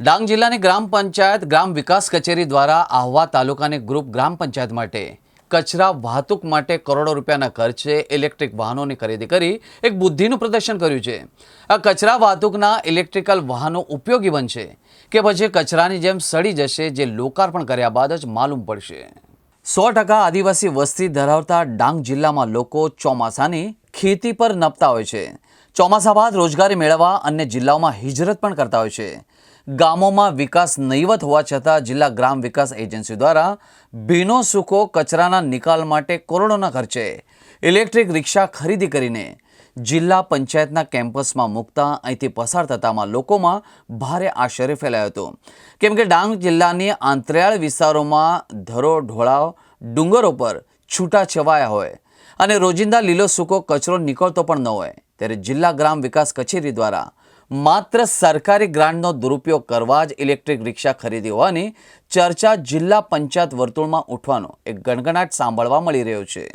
ડાંગ જિલ્લાની ગ્રામ પંચાયત ગ્રામ વિકાસ કચેરી દ્વારા આહવા તાલુકાની ગ્રુપ ગ્રામ પંચાયત માટે કચરા વાહતુક માટે કરોડો રૂપિયાના ખર્ચે ઇલેક્ટ્રિક વાહનોની ખરીદી કરી એક બુદ્ધિનું પ્રદર્શન કર્યું છે। આ કચરા વાહતુકના ઇલેક્ટ્રિકલ વાહનો ઉપયોગી બનશે કે પછી કચરાની જેમ સડી જશે, જે લોકાર્પણ કર્યા બાદ જ માલુમ પડશે। 100% આદિવાસી વસ્તી ધરાવતા ડાંગ જિલ્લામાં લોકો ચોમાસાની ખેતી પર નપતા હોય છે। ચોમાસા બાદ રોજગારી મેળવવા અન્ય જિલ્લાઓમાં હિજરત પણ કરતા હોય છે। ગામોમાં વિકાસ નહીવત હોવા છતાં જિલ્લા ગ્રામ વિકાસ એજન્સી દ્વારા ભીનો સૂકો કચરાના નિકાલ માટે કરોડોના ખર્ચે ઇલેક્ટ્રિક રિક્ષા ખરીદી કરીને જિલ્લા પંચાયતના કેમ્પસમાં મૂકતા અહીંથી પસાર થતામાં લોકોમાં ભારે આશ્ચર્ય ફેલાયો હતો, કેમ કે ડાંગ જિલ્લાની આંતરિયાળ વિસ્તારોમાં ધરો ઢોળાવ ડુંગરો પર છૂટા છવાયા હોય અને રોજિંદા લીલો સૂકો કચરો નીકળતો પણ ન હોય, ત્યારે જિલ્લા ગ્રામ વિકાસ કચેરી દ્વારા માત્ર સરકારી ગ્રાન્ટનો દુરુપયોગ કરવા જ ઇલેક્ટ્રિક રિક્ષા ખરીદી હોવાની ચર્ચા જિલ્લા પંચાયત વર્તુળમાં ઉઠવાનો એક ગણગણાટ સાંભળવા મળી રહ્યો છે।